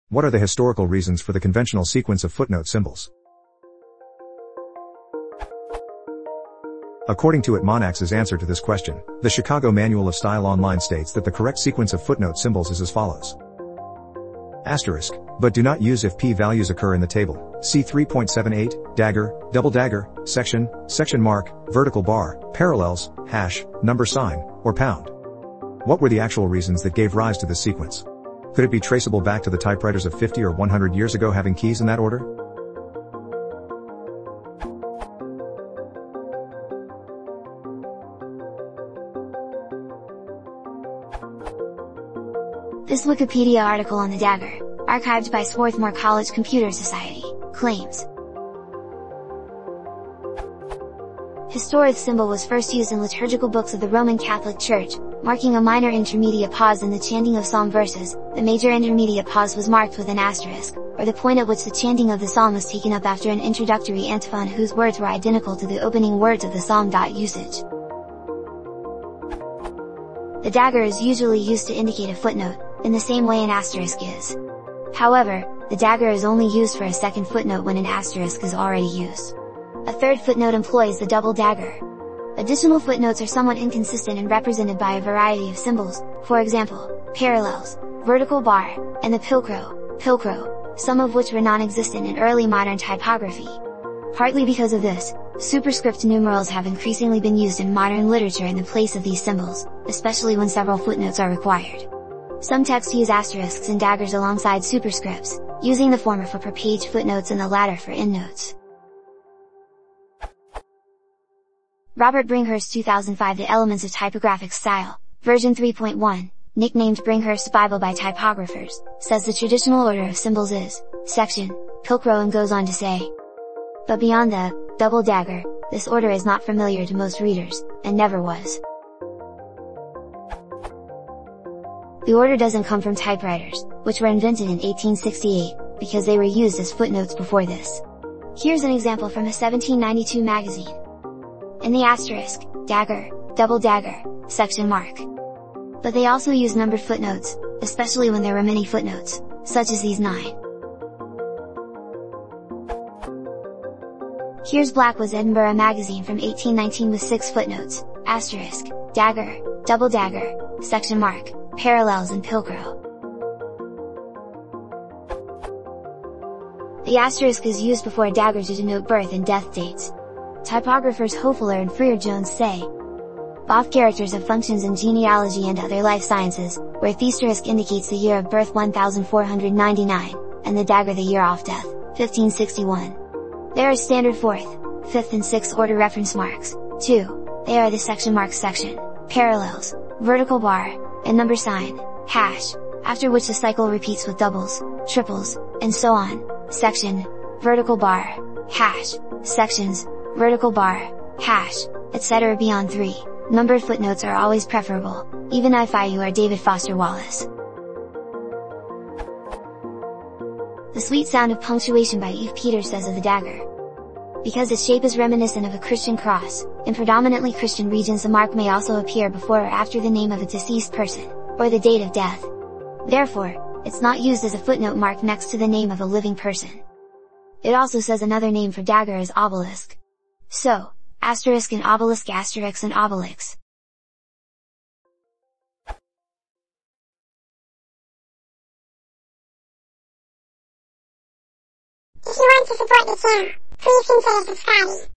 What are the historical reasons for the conventional sequence of footnote symbols? According to Monax's answer to this question, the Chicago Manual of Style Online states that the correct sequence of footnote symbols is as follows. Asterisk, but do not use if p-values occur in the table. See 3.78, dagger, double dagger, section, section mark, vertical bar, parallels, hash, number sign, or pound. What were the actual reasons that gave rise to this sequence? Could it be traceable back to the typewriters of 50 or 100 years ago having keys in that order? This Wikipedia article on the dagger, archived by Swarthmore College Computer Society, claims Historic symbol was first used in liturgical books of the Roman Catholic Church, marking a minor intermediate pause in the chanting of psalm verses. The major intermediate pause was marked with an asterisk, or the point at which the chanting of the psalm was taken up after an introductory antiphon whose words were identical to the opening words of the psalm. Usage. The dagger is usually used to indicate a footnote, in the same way an asterisk is. However, the dagger is only used for a second footnote when an asterisk is already used. A third footnote employs the double dagger. Additional footnotes are somewhat inconsistent and represented by a variety of symbols, for example, parallels, vertical bar, and the pilcrow, some of which were non-existent in early modern typography. Partly because of this, superscript numerals have increasingly been used in modern literature in the place of these symbols, especially when several footnotes are required. Some texts use asterisks and daggers alongside superscripts, using the former for per-page footnotes and the latter for endnotes. Robert Bringhurst 2005 The Elements of Typographic Style, version 3.1, nicknamed Bringhurst's Bible by typographers, says the traditional order of symbols is section, pilcrow, and goes on to say, but beyond the double dagger, this order is not familiar to most readers, and never was. The order doesn't come from typewriters, which were invented in 1868, because they were used as footnotes before this. Here's an example from a 1792 magazine. In the asterisk, dagger, double dagger, section mark. But they also use numbered footnotes, especially when there were many footnotes, such as these 9. Here's Blackwood's Edinburgh magazine from 1819 with 6 footnotes, asterisk, dagger, double dagger, section mark, parallels, and pilcrow. The asterisk is used before a dagger to denote birth and death dates. Typographers Hofeler and Freer-Jones say, both characters have functions in genealogy and other life sciences, where the asterisk indicates the year of birth 1499, and the dagger the year of death, 1561. There are standard 4th, 5th and 6th order reference marks, too. They are the section marks section, parallels, vertical bar, and number sign, hash, after which the cycle repeats with doubles, triples, and so on, section, vertical bar, hash, sections, vertical bar, hash, etc. Beyond 3, numbered footnotes are always preferable, even if you are David Foster Wallace. The Sweet Sound of Punctuation by Eve Peters says of the dagger. Because its shape is reminiscent of a Christian cross, in predominantly Christian regions the mark may also appear before or after the name of a deceased person, or the date of death. Therefore, it's not used as a footnote mark next to the name of a living person. It also says another name for dagger is obelisk. So, asterisk and obelisk, asterisks and obelix. If you want to support the channel, please consider subscribing.